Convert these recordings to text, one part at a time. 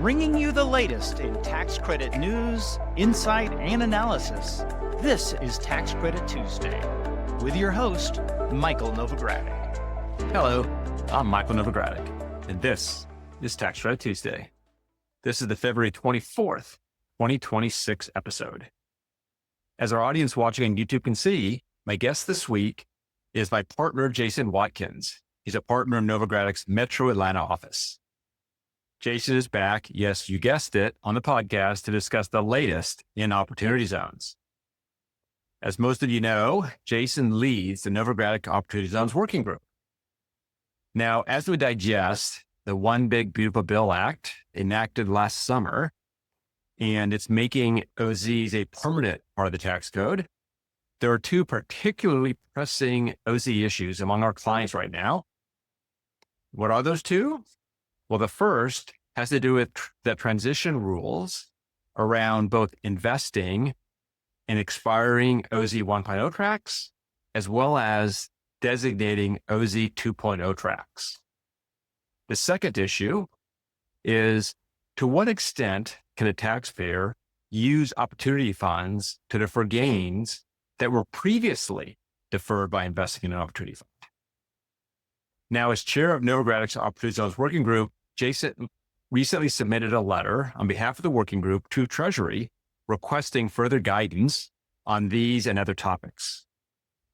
bringing you the latest in tax credit news, insight, and analysis. This is Tax Credit Tuesday with your host, Michael Novogradac. Hello, I'm Michael Novogradac, and this is Tax Credit Tuesday. This is the February 24th, 2026 episode. As our audience watching on YouTube can see, my guest this week is my partner, Jason Watkins. He's a partner in Novogradac's Metro Atlanta office. Jason is back, yes, you guessed it, on the podcast to discuss the latest in opportunity zones. As most of you know, Jason leads the Novogradac Opportunity Zones Working Group. Now, as we digest the One Big Beautiful Bill Act enacted last summer, and it's making OZs a permanent part of the tax code, there are two particularly pressing OZ issues among our clients right now. What are those two? Well, the first has to do with the transition rules around both investing and expiring OZ 1.0 tracts, as well as designating OZ 2.0 tracts. The second issue is, to what extent can a taxpayer use opportunity funds to defer gains that were previously deferred by investing in an opportunity fund? Now, as chair of Novogradac's Opportunity Zones Working Group, Jason recently submitted a letter on behalf of the working group to Treasury requesting further guidance on these and other topics.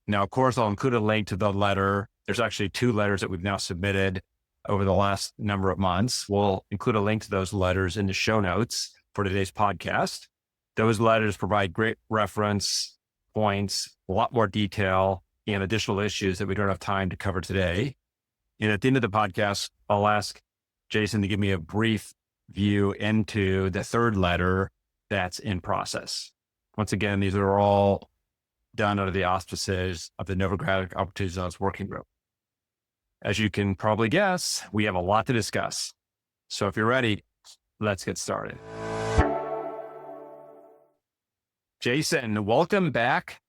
Now, of course, I'll include a link to the letter. There's actually two letters that we've now submitted over the last number of months. We'll include a link to those letters in the show notes for today's podcast. Those letters provide great reference points, a lot more detail, and additional issues that we don't have time to cover today. And at the end of the podcast, I'll ask Jason to give me a brief view into the third letter that's in process. Once again, these are all done under the auspices of the Novogradac Opportunity Zones Working Group. As you can probably guess, we have a lot to discuss. So if you're ready, let's get started. Jason, welcome back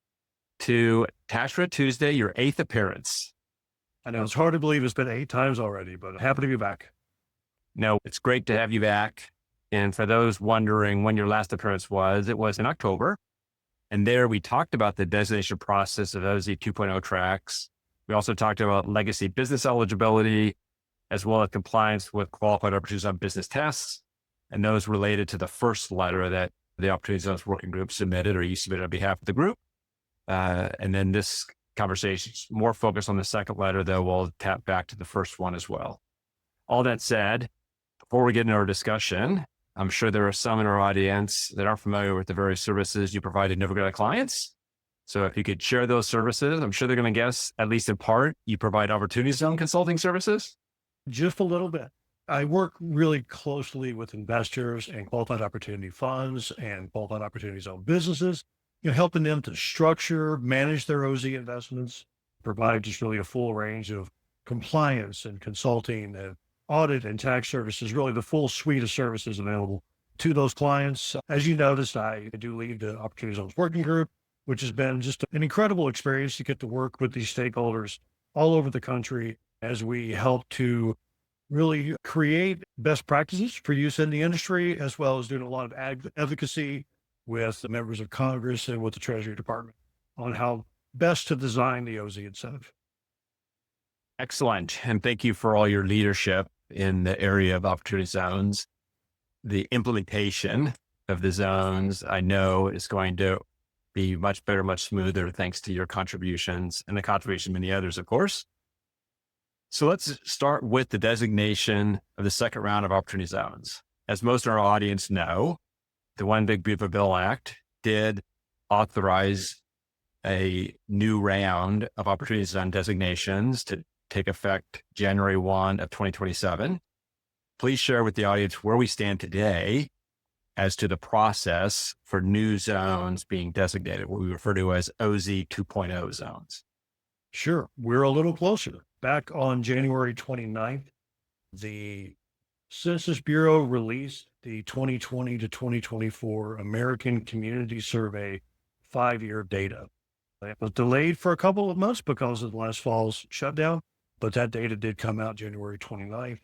to Tax Credit Tuesday, your 8th appearance. I know it's hard to believe it's been 8 times already, but happy to be back. No, it's great to have you back. And for those wondering when your last appearance was, it was in October. And there we talked about the designation process of OZ 2.0 tracts. We also talked about legacy business eligibility, as well as compliance with qualified opportunities on business tests, and those related to the first letter that the Opportunity Zones Working Group submitted, or you submitted on behalf of the group. And then this conversation is more focused on the second letter, though we'll tap back to the first one as well. All that said, before we get into our discussion, I'm sure there are some in our audience that aren't familiar with the various services you provide to Novogradac clients. So if you could share those services, I'm sure they're going to guess, at least in part, you provide opportunity zone consulting services. Just a little bit. I work really closely with investors and qualified opportunity funds and qualified opportunity zone businesses, helping them to structure, manage their OZ investments, provide just really a full range of compliance and consulting and audit and tax services, really the full suite of services available to those clients. As you noticed, I do lead the Opportunity Zones Working Group, which has been just an incredible experience to get to work with these stakeholders all over the country as we help to really create best practices for use in the industry, as well as doing a lot of advocacy with the members of Congress and with the Treasury Department on how best to design the OZ incentive. Excellent. And thank you for all your leadership in the area of opportunity zones. The implementation of the zones, I know, is going to be much better, much smoother, thanks to your contributions and the contribution of many others, of course. So let's start with the designation of the second round of opportunity zones. As most of our audience know, the One Big Beautiful Bill Act did authorize a new round of opportunity zone designations to take effect January 1 of 2027. Please share with the audience where we stand today as to the process for new zones being designated, what we refer to as OZ 2.0 zones. Sure. We're a little closer. Back on January 29th, the Census Bureau released the 2020 to 2024 American Community Survey 5-year data. It was delayed for a couple of months because of the last fall's shutdown, but that data did come out January 29th.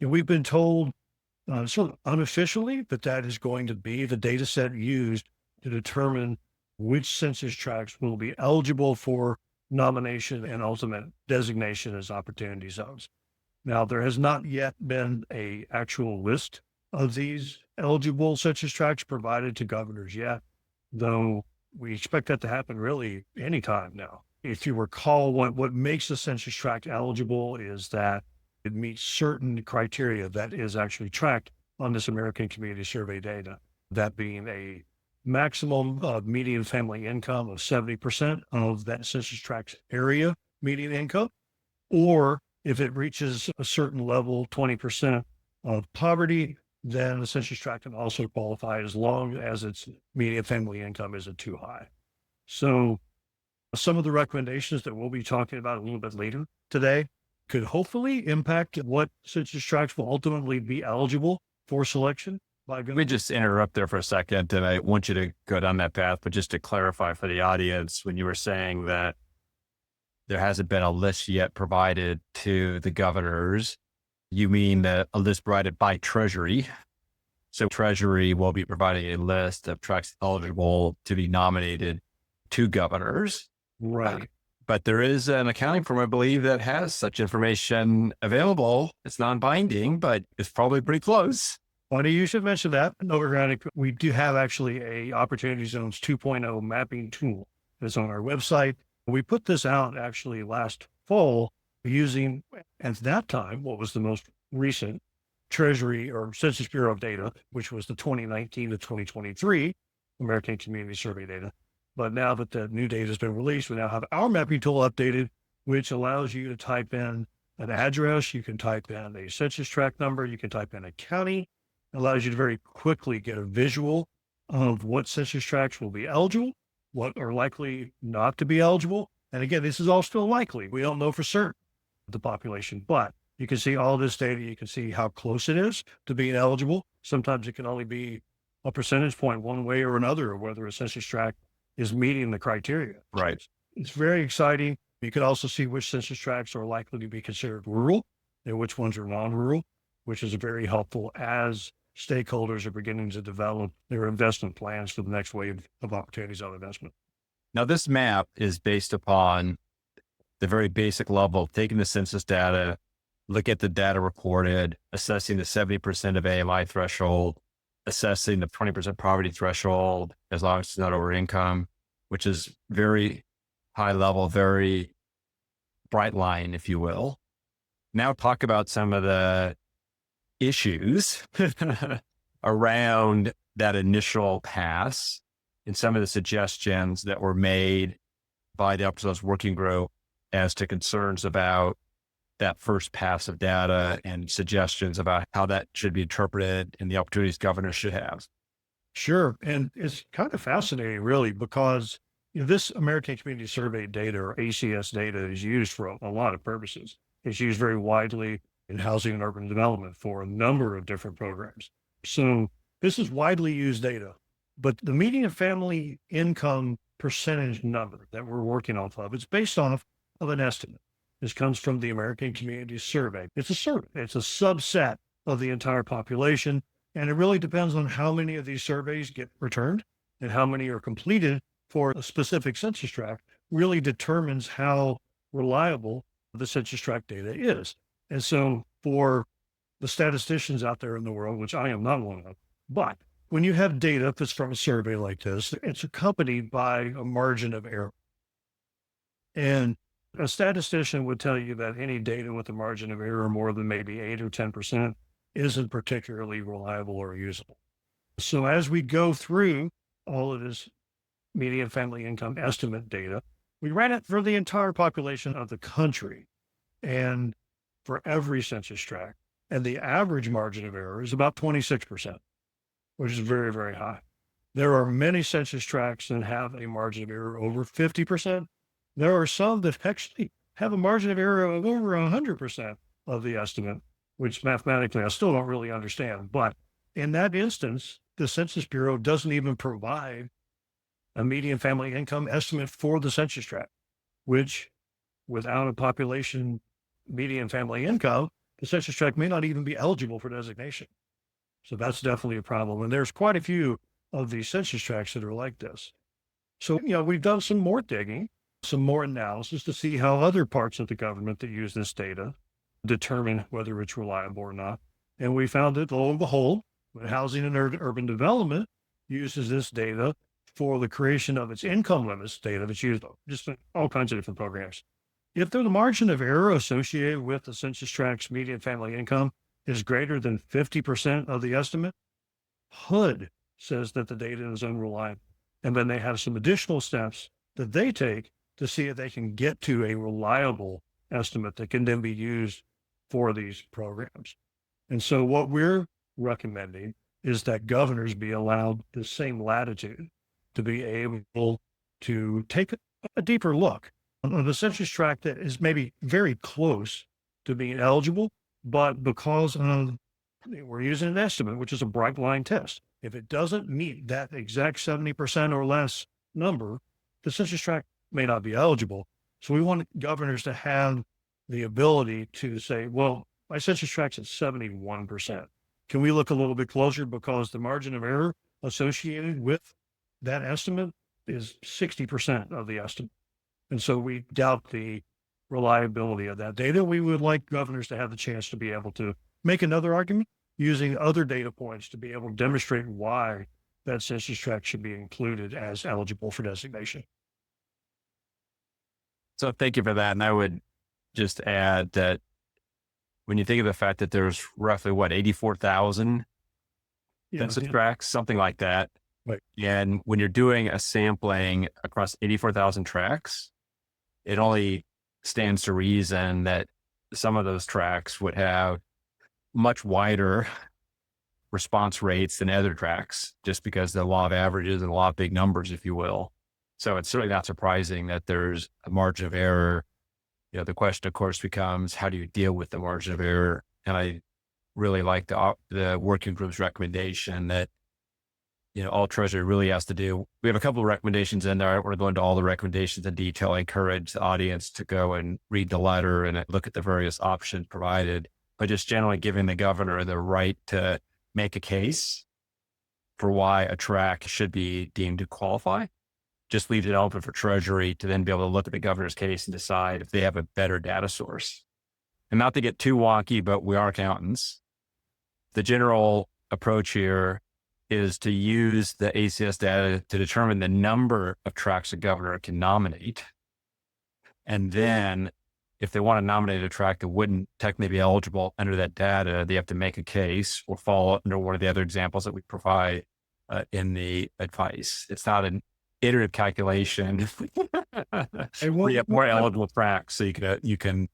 And we've been told sort of unofficially, but that is going to be the data set used to determine which census tracts will be eligible for nomination and ultimate designation as opportunity zones. Now, there has not yet been a actual list of these eligible census tracts provided to governors yet, though we expect that to happen really anytime now. If you recall, what makes a census tract eligible is that it meets certain criteria that is actually tracked on this American Community Survey data, that being a maximum median family income of 70% of that census tract area median income, or if it reaches a certain level, 20% of poverty, then the census tract can also qualify as long as its median family income isn't too high. So some of the recommendations that we'll be talking about a little bit later today could hopefully impact what census tracts will ultimately be eligible for selection by Let me government. just interrupt there for a second, and I want you to go down that path, but just to clarify for the audience, when you were saying that there hasn't been a list yet provided to the governors, you mean that a list provided by Treasury. So Treasury will be providing a list of tracts eligible to be nominated to governors. Right. But there is an accounting firm, I believe, that has such information available. It's non-binding, but it's probably pretty close. Funny you should mention that. Novogradac, we do have actually a Opportunity Zones 2.0 mapping tool that's on our website. We put this out actually last fall using, at that time, what was the most recent Treasury or Census Bureau data, which was the 2019 to 2023 American Community Survey data. But now that the new data has been released, we now have our mapping tool updated, which allows you to type in an address. You can type in a census tract number. You can type in a county. It allows you to very quickly get a visual of what census tracts will be eligible, what are likely not to be eligible. And again, this is all still likely. We don't know for certain the population, but you can see all this data. You can see how close it is to being eligible. Sometimes it can only be a percentage point one way or another, of whether a census tract is meeting the criteria. Right. It's very exciting. You can also see which census tracts are likely to be considered rural and which ones are non-rural, which is very helpful as stakeholders are beginning to develop their investment plans for the next wave of opportunities on investment. Now, this map is based upon the very basic level of taking the census data, look at the data recorded, assessing the 70% of AMI threshold, assessing the 20% poverty threshold, as long as it's not over income, which is very high level, very bright line, if you will. Now talk about some of the issues around that initial pass and some of the suggestions that were made by the OZ Working Group as to concerns about that first pass of data and suggestions about how that should be interpreted and the opportunities governors should have. Sure. And it's kind of fascinating, really, because this American Community Survey data, or ACS data, is used for a lot of purposes. It's used very widely in housing and urban development for a number of different programs. So this is widely used data, but the median family income percentage number that we're working off of, it's based off of an estimate. This comes from the American Community Survey. It's a survey. It's a subset of the entire population. And it really depends on how many of these surveys get returned and how many are completed for a specific census tract really determines how reliable the census tract data is. And so for the statisticians out there in the world, which I am not one of, but when you have data that's from a survey like this, it's accompanied by a margin of error. And a statistician would tell you that any data with a margin of error more than maybe 8 or 10% isn't particularly reliable or usable. So as we go through all of this median family income estimate data, we ran it for the entire population of the country and for every census tract. And the average margin of error is about 26%, which is very, very high. There are many census tracts that have a margin of error over 50%. There are some that actually have a margin of error of over 100% of the estimate, which mathematically I still don't really understand. But in that instance, the Census Bureau doesn't even provide a median family income estimate for the census tract, which without a population median family income, the census tract may not even be eligible for designation. So that's definitely a problem. And there's quite a few of these census tracts that are like this. So, we've done some more digging, some more analysis to see how other parts of the government that use this data determine whether it's reliable or not. And we found that, lo and behold, when Housing and Urban Development uses this data for the creation of its income limits data that's used just in all kinds of different programs. If the margin of error associated with the census tract's median family income is greater than 50% of the estimate, HUD says that the data is unreliable. And then they have some additional steps that they take to see if they can get to a reliable estimate that can then be used for these programs. And so what we're recommending is that governors be allowed the same latitude to be able to take a deeper look on the census tract that is maybe very close to being eligible, but because of we're using an estimate, which is a bright line test. If it doesn't meet that exact 70% or less number, the census tract may not be eligible. So we want governors to have the ability to say, well, my census tract's at 71%. Can we look a little bit closer because the margin of error associated with that estimate is 60% of the estimate. And so we doubt the reliability of that data. We would like governors to have the chance to be able to make another argument using other data points to be able to demonstrate why that census tract should be included as eligible for designation. So thank you for that. And I would just add that when you think of the fact that there's roughly 84,000 census tracts, something like that. Right. And when you're doing a sampling across 84,000 tracts, it only stands to reason that some of those tracts would have much wider response rates than other tracts, just because the law of averages and the law of big numbers, if you will. So it's certainly not surprising that there's a margin of error. The question, of course, becomes how do you deal with the margin of error? And I really like the working group's recommendation that, all Treasury really has to do. We have a couple of recommendations in there. I don't want to go into all the recommendations in detail. I encourage the audience to go and read the letter and look at the various options provided, but just generally giving the governor the right to make a case for why a tract should be deemed to qualify. Just leaves it open for Treasury to then be able to look at the governor's case and decide if they have a better data source. And not to get too wonky, but we are accountants. The general approach here is to use the ACS data to determine the number of tracts a governor can nominate. And then if they want to nominate a tract that wouldn't technically be eligible under that data, they have to make a case or fall under one of the other examples that we provide in the advice. It's not an iterative calculation. Where you have more eligible tracts, so you can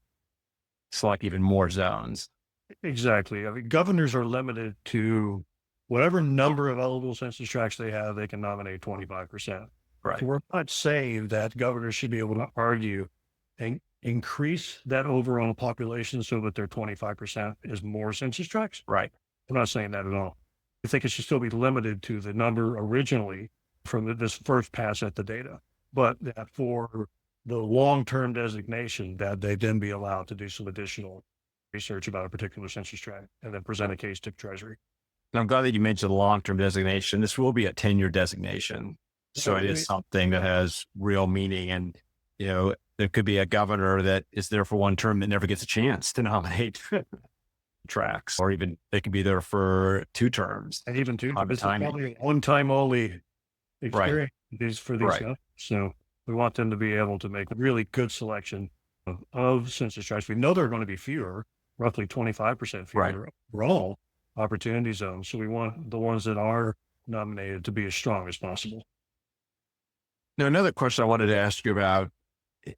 select even more zones. Exactly. I mean, governors are limited to whatever number of eligible census tracts they have, they can nominate 25%. Right. So we're not saying that governors should be able to argue and increase that overall population so that their 25% is more census tracts. Right. I'm not saying that at all. I think it should still be limited to the number originally from this first pass at the data, but that for the long-term designation that they then be allowed to do some additional research about a particular census tract and then present a case to Treasury. And I'm glad that you mentioned the long-term designation. This will be a 10-year designation. So it is something that has real meaning. And, there could be a governor that is there for one term that never gets a chance to nominate tracts, or even they could be there for 2 terms. And even 2 terms. This is probably a one-time only experience for these guys. So we want them to be able to make a really good selection of census tracts. We know there are going to be fewer, roughly 25% fewer overall opportunity zones. So we want the ones that are nominated to be as strong as possible. Now, another question I wanted to ask you about,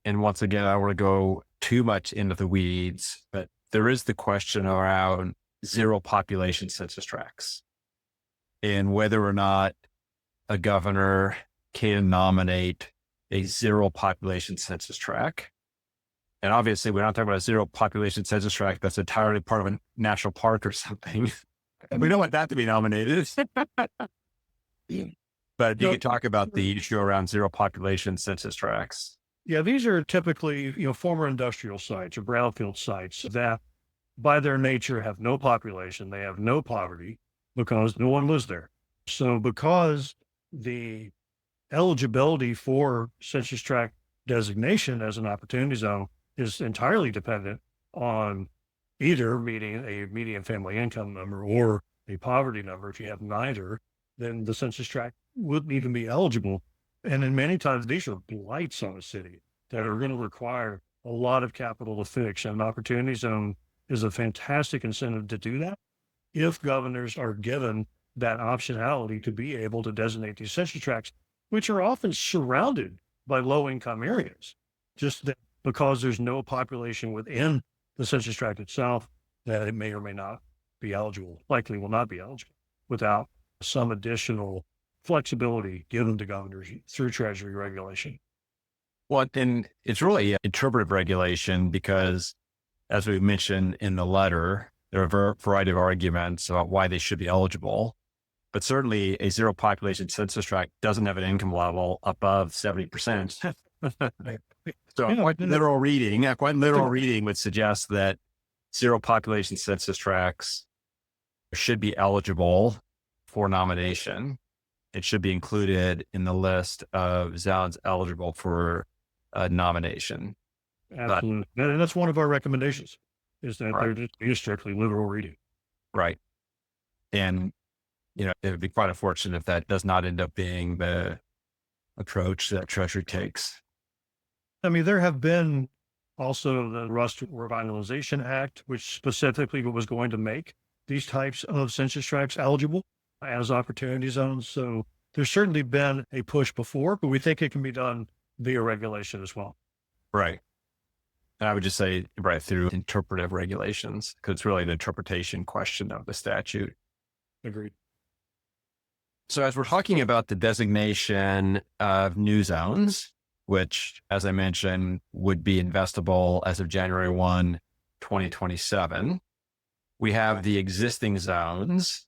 and once again, I don't want to go too much into the weeds, but there is the question around zero population census tracts and whether or not a governor can nominate a zero population census tract. And obviously, we're not talking about a zero population census tract that's entirely part of a national park or something. We don't want that to be nominated. But you can talk about the issue around zero population census tracts. Yeah, these are typically, former industrial sites or brownfield sites that by their nature have no population. They have no poverty. because no one lives there. So because the eligibility for census tract designation as an opportunity zone is entirely dependent on either meeting a median family income number or a poverty number. If you have neither, then the census tract wouldn't even be eligible. And in many times, these are blights on a city that are going to require a lot of capital to fix. And an opportunity zone is a fantastic incentive to do that if governors are given that optionality to be able to designate these census tracts, which are often surrounded by low-income areas, just that because there's no population within the census tract itself, that it may or may not be eligible, likely will not be eligible without some additional flexibility given to governors through Treasury regulation. Well, and it's really an interpretive regulation because, as we mentioned in the letter, there are a variety of arguments about why they should be eligible. But certainly a zero population census tract doesn't have an income level above 70%. So quite literal reading would suggest that zero population census tracts should be eligible for nomination. It should be included in the list of zones eligible for nomination. Absolutely. And that's one of our recommendations, is that there just be a strictly literal reading. Right. And, it would be quite unfortunate if that does not end up being the approach that Treasury takes. I mean, there have been also the Rust Revitalization Act, which specifically was going to make these types of census tracts eligible as opportunity zones. So there's certainly been a push before, but we think it can be done via regulation as well. Right. And I would just say right through interpretive regulations, because it's really an interpretation question of the statute. Agreed. So as we're talking about the designation of new zones, which, as I mentioned, would be investable as of January 1, 2027, we have the existing zones,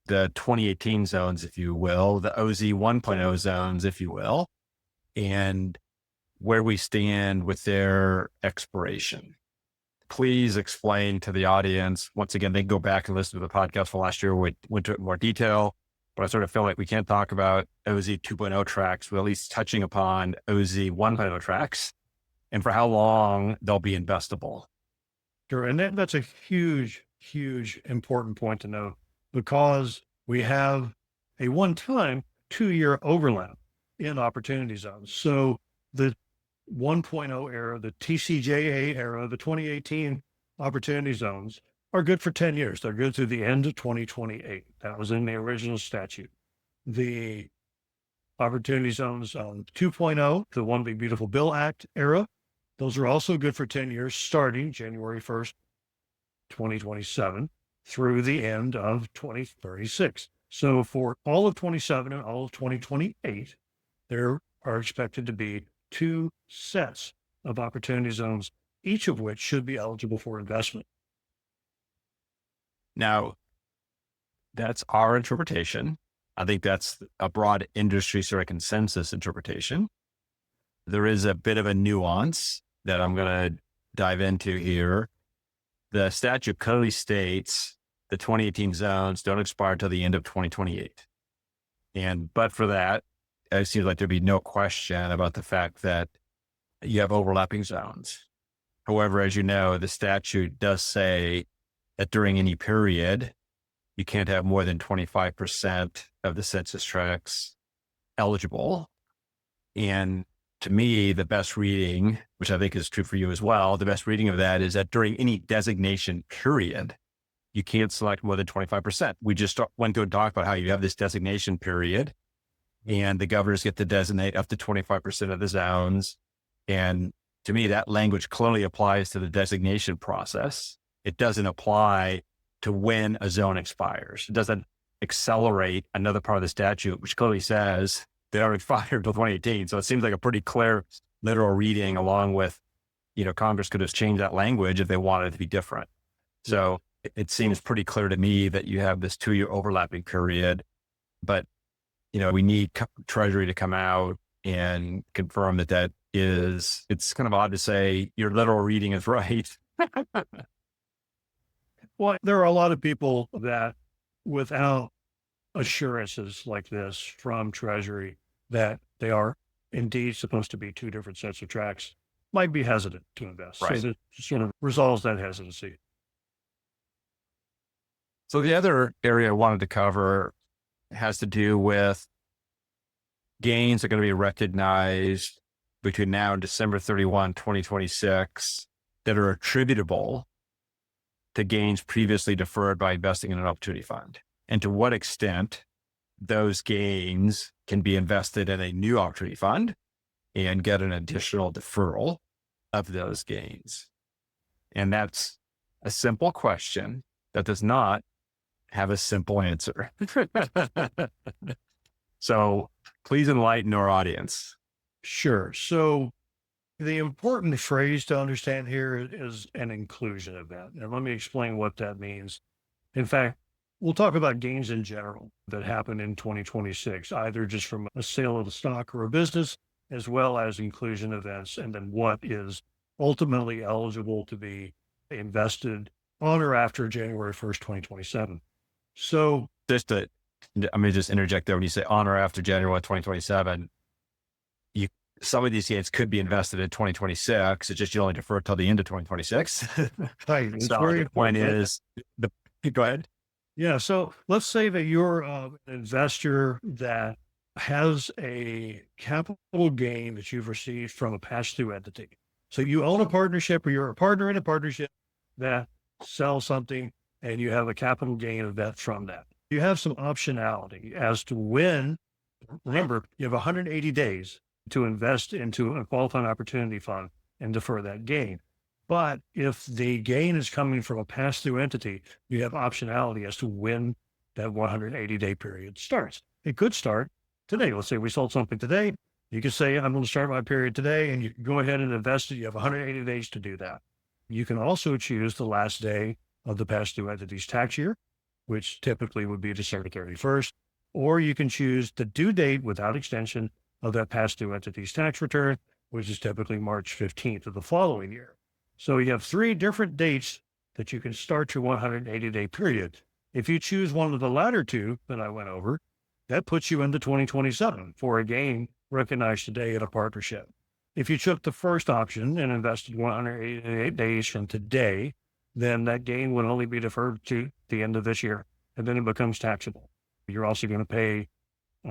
the 2018 zones, if you will, the OZ 1.0 zones, if you will, and where we stand with their expiration. Please explain to the audience. Once again, they can go back and listen to the podcast from last year. We went into it in more detail, but I sort of feel like we can't talk about OZ 2.0 tracts without at least touching upon OZ 1.0 tracts and for how long they'll be investable. Sure. And that's a huge, important point to note, because we have a one-time 2-year overlap in opportunity zones. So the 1.0 era, the TCJA era, the 2018 opportunity zones are good for 10 years. They're good through the end of 2028. That was in the original statute. The opportunity zones 2.0, the One Big Beautiful Bill Act era, those are also good for 10 years, starting January 1st, 2027 through the end of 2036. So for all of 27 and all of 2028, there are expected to be 2 sets of opportunity zones, each of which should be eligible for investment. Now, that's our interpretation. I think that's a broad industry sort of consensus interpretation. There is a bit of a nuance that I'm going to dive into here. The statute clearly states the 2018 zones don't expire until the end of 2028. But for that, it seems like there'd be no question about the fact that you have overlapping zones. However, as you know, the statute does say that during any period, you can't have more than 25% of the census tracts eligible. And to me, the best reading, which I think is true for you as well, the best reading of that is that during any designation period, you can't select more than 25%. We just went through and talked about how you have this designation period and the governors get to designate up to 25% of the zones. And to me, that language clearly applies to the designation process. It doesn't apply to when a zone expires. It doesn't accelerate another part of the statute, which clearly says they don't expire until 2018. So it seems like a pretty clear literal reading, along with, Congress could have changed that language if they wanted it to be different. So it seems pretty clear to me that you have this 2-year overlapping period, but, we need Treasury to come out and confirm that is, it's kind of odd to say your literal reading is right. Well, there are a lot of people that without assurances like this from Treasury that they are indeed supposed to be two different sets of tracts, might be hesitant to invest. Right. So that sort of resolves that hesitancy. So the other area I wanted to cover has to do with gains that are going to be recognized between now and December 31, 2026 that are attributable to gains previously deferred by investing in an opportunity fund, and to what extent those gains can be invested in a new opportunity fund and get an additional deferral of those gains. And that's a simple question that does not have a simple answer. So please enlighten our audience. Sure. So the important phrase to understand here is an inclusion event. And let me explain what that means. In fact, we'll talk about gains in general that happen in 2026, either just from a sale of the stock or a business, as well as inclusion events, and then what is ultimately eligible to be invested on or after January 1st, 2027. So I'm going to just interject there. When you say on or after January 2027, some of these gains could be invested in 2026. It's just you only defer till the end of 2026. right, it's So very the point important. is, go ahead. Yeah. So let's say that you're an investor that has a capital gain that you've received from a pass-through entity. So you own a partnership, or you're a partner in a partnership that sells something, and you have a capital gain event from that. You have some optionality as to when. Remember, you have 180 days to invest into a qualifying opportunity fund and defer that gain. But if the gain is coming from a pass-through entity, you have optionality as to when that 180-day period starts. It could start today. Let's say we sold something today. You could say, I'm going to start my period today, and you can go ahead and invest it. You have 180 days to do that. You can also choose the last day of the pass-through entity's tax year, which typically would be December 31st, or you can choose the due date without extension of that pass-through entity's tax return, which is typically March 15th of the following year. So you have 3 different dates that you can start your 180-day period. If you choose one of the latter 2 that I went over, that puts you into 2027 for a gain recognized today in a partnership. If you took the first option and invested 188 days from today, then that gain would only be deferred to the end of this year, and then it becomes taxable. You're also going to pay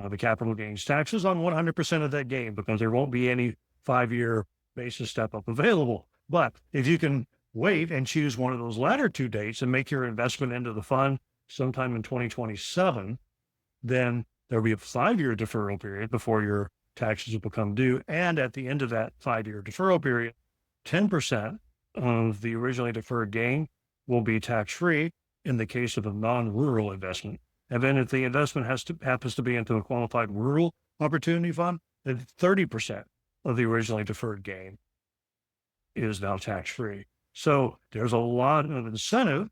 the capital gains taxes on 100% of that gain, because there won't be any 5-year basis step up available. But if you can wait and choose one of those latter 2 dates and make your investment into the fund sometime in 2027, then there'll be a 5-year deferral period before your taxes will become due. And at the end of that 5-year deferral period, 10% of the originally deferred gain will be tax-free in the case of a non-rural investment. And then if the investment happens to be into a qualified rural opportunity fund, then 30% of the originally deferred gain is now tax-free. So there's a lot of incentive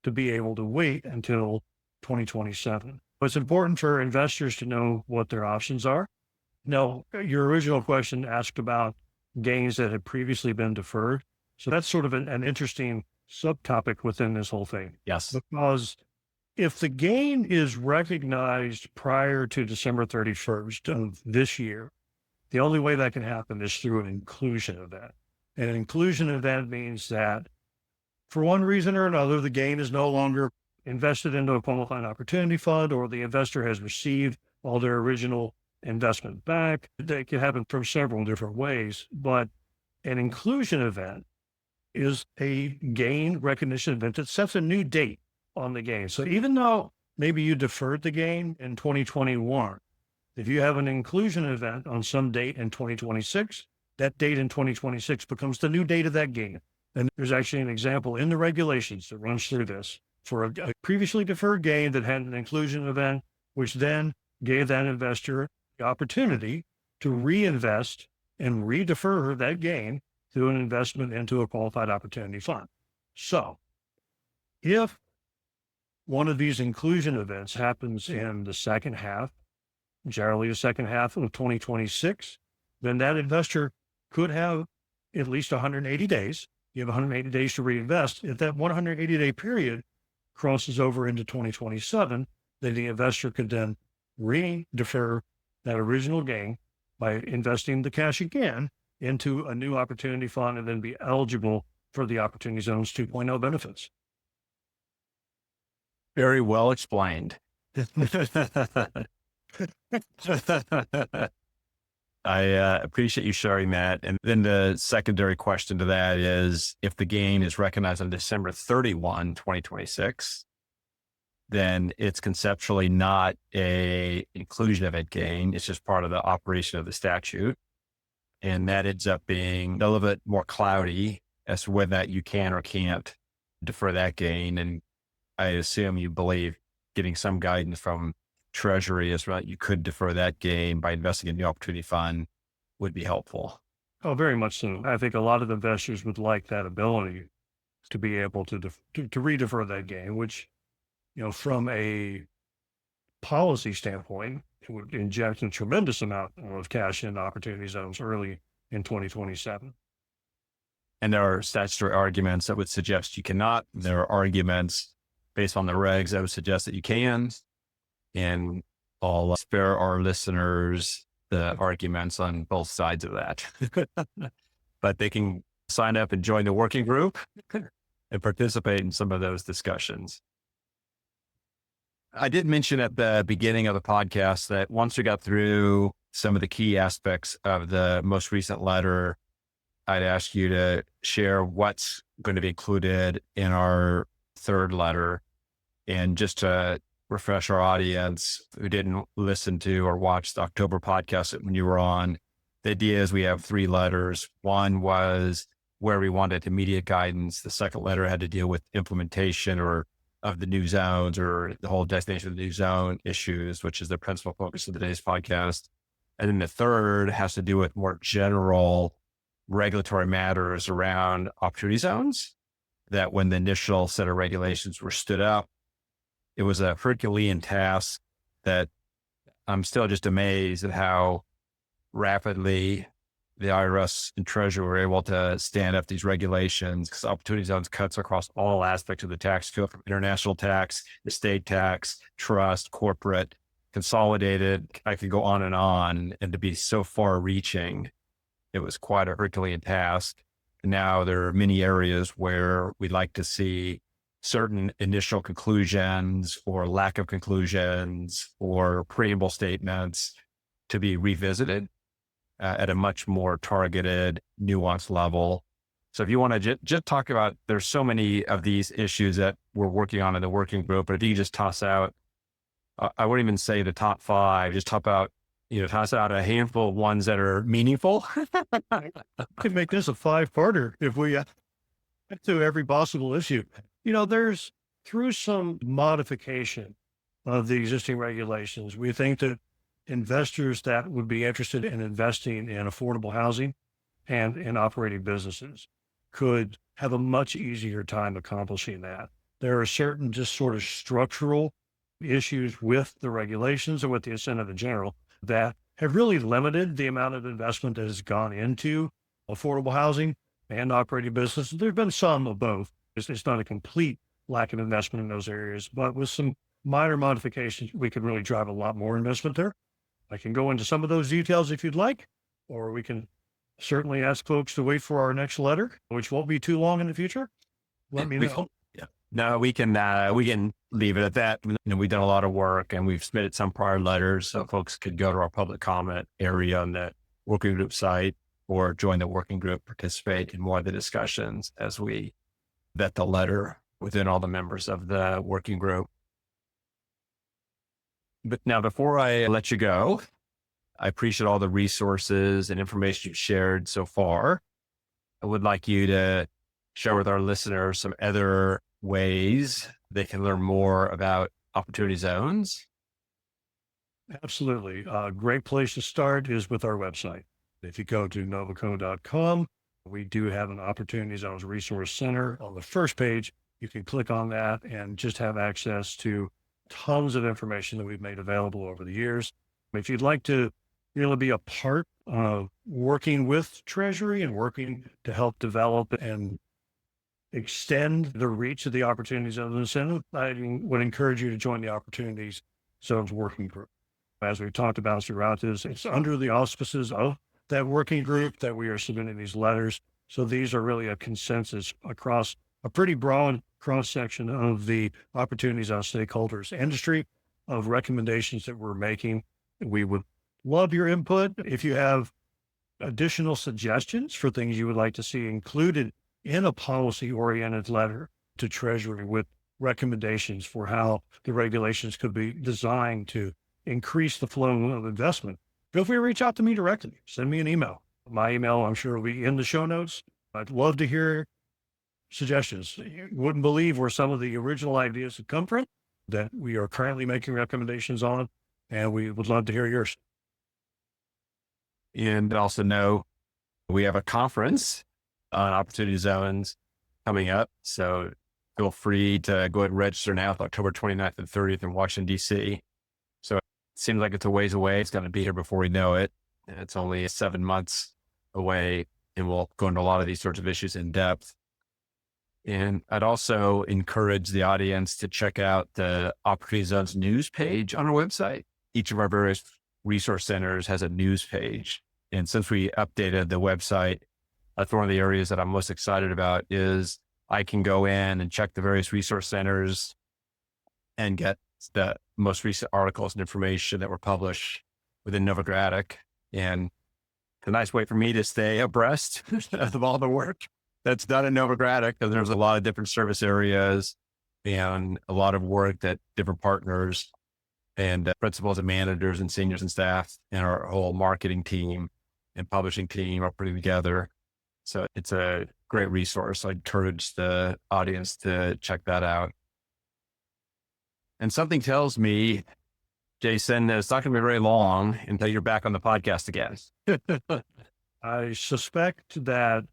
to be able to wait until 2027. But it's important for investors to know what their options are. Now, your original question asked about gains that had previously been deferred. So that's sort of an interesting subtopic within this whole thing. Yes. Because if the gain is recognized prior to December 31st of this year, the only way that can happen is through an inclusion event. And an inclusion event means that for one reason or another, the gain is no longer invested into a qualifying opportunity fund, or the investor has received all their original investment back. That can happen from several different ways, but an inclusion event is a gain recognition event that sets a new date on the gain. So even though maybe you deferred the gain in 2021, if you have an inclusion event on some date in 2026, that date in 2026 becomes the new date of that gain. And there's actually an example in the regulations that runs through this for a previously deferred gain that had an inclusion event, which then gave that investor the opportunity to reinvest and redefer that gain through an investment into a qualified opportunity fund. So if one of these inclusion events happens in the second half, generally the second half of 2026, then that investor could have at least 180 days. You have 180 days to reinvest. If that 180-day period crosses over into 2027, then the investor could then re-defer that original gain by investing the cash again into a new opportunity fund and then be eligible for the Opportunity Zones 2.0 benefits. Very well explained. I appreciate you sharing that. And then the secondary question to that is, if the gain is recognized on December 31, 2026, then it's conceptually not a inclusion event gain. It's just part of the operation of the statute. And that ends up being a little bit more cloudy as to whether that you can or can't defer that gain. And I assume you believe getting some guidance from Treasury as well, you could defer that gain by investing in the opportunity fund would be helpful. Oh, very much so. I think a lot of investors would like that ability to be able to re-defer that gain, which, from a policy standpoint, it would inject a tremendous amount of cash in opportunity zones early in 2027. And there are statutory arguments that would suggest you cannot. There are arguments based on the regs that would suggest that you can. And I'll spare our listeners the arguments on both sides of that. But they can sign up and join the working group and participate in some of those discussions. I did mention at the beginning of the podcast that once we got through some of the key aspects of the most recent letter, I'd ask you to share what's going to be included in our third letter. And just to refresh our audience who didn't listen to or watch the October podcast when you were on, the idea is we have three letters. One was where we wanted immediate guidance. The second letter had to deal with implementation or of the new zones or the whole designation of the new zone issues, which is the principal focus of today's podcast. And then the third has to do with more general regulatory matters around opportunity zones, that when the initial set of regulations were stood up, it was a Herculean task that I'm still just amazed at how rapidly the IRS and Treasury were able to stand up these regulations, because opportunity zones cuts across all aspects of the tax code, from international tax, estate tax, trust, corporate, consolidated. I could go on. And to be so far reaching, it was quite a Herculean task. And now there are many areas where we'd like to see certain initial conclusions or lack of conclusions or preamble statements to be revisited at a much more targeted, nuanced level. So if you want to just talk about, there's so many of these issues that we're working on in the working group, but if you just toss out, I wouldn't even say the top five, just toss out a handful of ones that are meaningful. Could make this a 5-parter if we get to every possible issue. There's, through some modification of the existing regulations, we think that investors that would be interested in investing in affordable housing and in operating businesses could have a much easier time accomplishing that. There are certain just sort of structural issues with the regulations and with the incentive in general that have really limited the amount of investment that has gone into affordable housing and operating businesses. There've been some of both. It's not a complete lack of investment in those areas, but with some minor modifications, we could really drive a lot more investment there. I can go into some of those details if you'd like, or we can certainly ask folks to wait for our next letter, which won't be too long in the future. Let me know. Yeah. No, we can leave it at that. We've done a lot of work and we've submitted some prior letters, so folks could go to our public comment area on the working group site or join the working group, participate in more of the discussions as we vet the letter within all the members of the working group. But now, before I let you go, I appreciate all the resources and information you've shared so far. I would like you to share with our listeners some other ways they can learn more about opportunity zones. Absolutely. A great place to start is with our website. If you go to novoco.com, we do have an Opportunity Zones Resource Center. On the first page, you can click on that and just have access to tons of information that we've made available over the years. If you'd like to really be a part of working with Treasury and working to help develop and extend the reach of the Opportunity Zones Incentive, I would encourage you to join the Opportunities Zones Working Group. As we've talked about throughout this, it's under the auspices of that working group that we are submitting these letters. So these are really a consensus across a pretty broad cross-section of the Opportunity Zone stakeholders industry of recommendations that we're making. We would love your input. If you have additional suggestions for things you would like to see included in a policy-oriented letter to Treasury with recommendations for how the regulations could be designed to increase the flow of investment, feel free to reach out to me directly. Send me an email. My email, I'm sure, will be in the show notes. I'd love to hear suggestions. You wouldn't believe where some of the original ideas have come from that we are currently making recommendations on, and we would love to hear yours. And also know we have a conference on Opportunity Zones coming up. So feel free to go ahead and register now. It's October 29th and 30th in Washington, D.C. So it seems like it's a ways away. It's going to be here before we know it. It's only 7 months away, and we'll go into a lot of these sorts of issues in depth. And I'd also encourage the audience to check out the Opportunity Zones news page on our website. Each of our various resource centers has a news page. And since we updated the website, that's one of the areas that I'm most excited about is I can go in and check the various resource centers and get the most recent articles and information that were published within Novogradac. And it's a nice way for me to stay abreast of all the work that's done in Novogradac, because there's a lot of different service areas and a lot of work that different partners and principals and managers and seniors and staff and our whole marketing team and publishing team are putting together. So it's a great resource. I encourage the audience to check that out. And something tells me, Jason, that it's not going to be very long until you're back on the podcast again. I suspect that,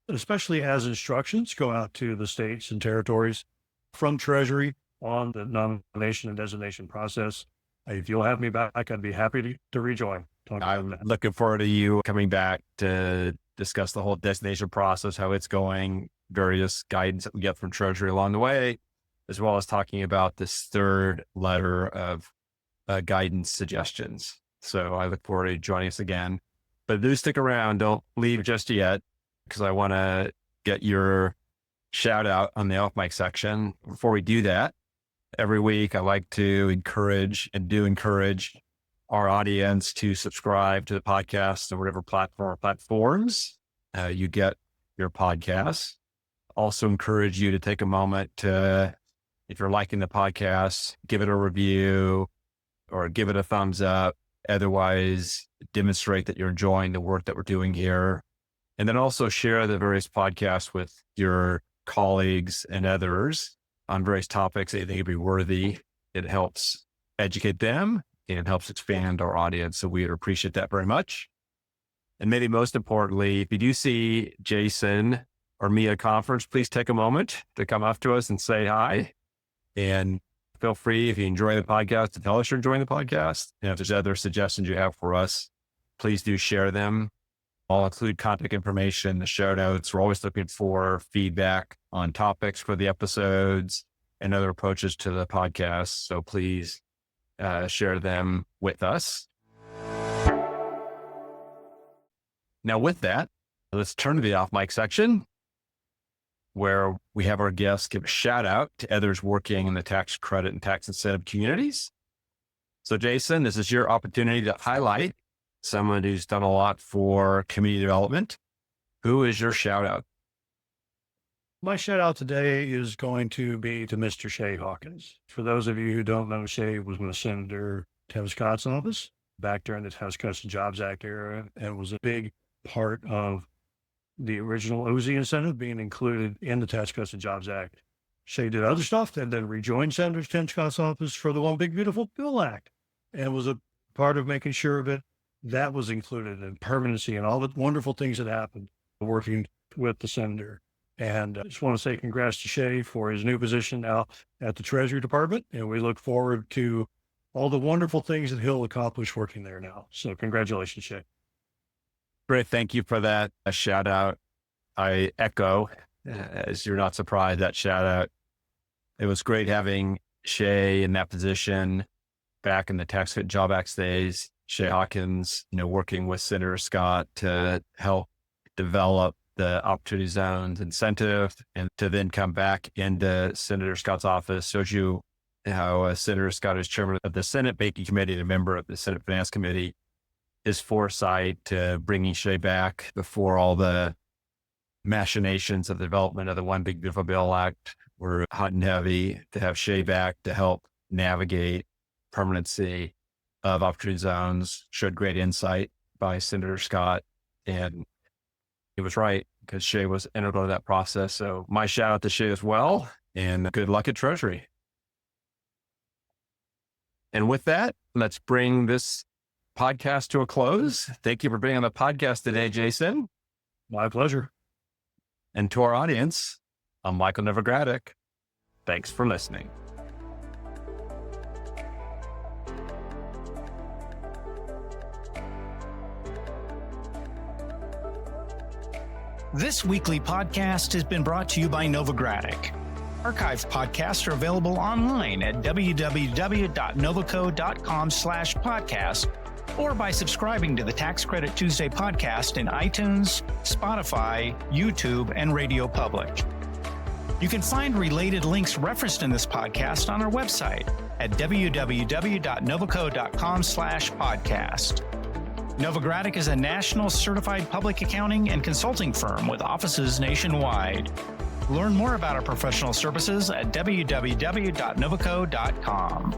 especially as instructions go out to the states and territories from Treasury on the nomination and designation process, if you'll have me back, I'd be happy to rejoin. I'm looking forward to you coming back to discuss the whole designation process, how it's going, various guidance that we get from Treasury along the way, as well as talking about this third letter of guidance suggestions. So I look forward to joining us again. But do stick around. Don't leave just yet, because I want to get your shout out on the off mic section. Before we do that, every week I like to encourage our audience to subscribe to the podcast on whatever platforms you get your podcasts. Also encourage you to take a moment to, if you're liking the podcast, give it a review or give it a thumbs up. Otherwise, demonstrate that you're enjoying the work that we're doing here. And then also share the various podcasts with your colleagues and others on various topics that you think would be worthy. It helps educate them and it helps expand our audience. So we would appreciate that very much. And maybe most importantly, if you do see Jason or me at a conference, please take a moment to come up to us and say hi. And feel free, if you enjoy the podcast, to tell us you're enjoying the podcast. And if there's other suggestions you have for us, please do share them. I'll include contact information in the show notes. We're always looking for feedback on topics for the episodes and other approaches to the podcast. So please share them with us. Now with that, let's turn to the off mic section where we have our guests give a shout out to others working in the tax credit and tax incentive communities. So Jason, this is your opportunity to highlight someone who's done a lot for community development. Who is your shout out? My shout out today is going to be to Mr. Shay Hawkins. For those of you who don't know, Shay was with Senator Tim Scott's office back during the Tax Cuts and Jobs Act era, and was a big part of the original OZ incentive being included in the Tax Cuts and Jobs Act. Shay did other stuff and then rejoined Senator Tim Scott's office for the One Big Beautiful Bill Act, and was a part of making sure that was included in permanency and all the wonderful things that happened working with the senator. And I just want to say congrats to Shay for his new position now at the Treasury Department. And we look forward to all the wonderful things that he'll accomplish working there now. So congratulations, Shay. Great. Thank you for that shout out. I echo as you're not surprised, that shout out. It was great having Shay in that position back in the Tax Credit Job Act days. Shay Watkins, working with Senator Scott to help develop the Opportunity Zones incentive, and to then come back into Senator Scott's office. Shows you how Senator Scott is chairman of the Senate Banking Committee and a member of the Senate Finance Committee. His foresight to bringing Shay back before all the machinations of the development of the One Big Beautiful Bill Act were hot and heavy, to have Shay back to help navigate permanency of Opportunity Zones showed great insight by Senator Scott. And he was right, because Shay was integral to that process. So my shout out to Shay as well, and good luck at Treasury. And with that, let's bring this podcast to a close. Thank you for being on the podcast today, Jason. My pleasure. And to our audience, I'm Michael Novogradac. Thanks for listening. This weekly podcast has been brought to you by Novogradac. Archived podcasts are available online at www.novoco.com/podcast, or by subscribing to the Tax Credit Tuesday podcast in iTunes, Spotify, YouTube, and Radio Public. You can find related links referenced in this podcast on our website at www.novoco.com/podcast. Novogradac is a national certified public accounting and consulting firm with offices nationwide. Learn more about our professional services at www.novoco.com.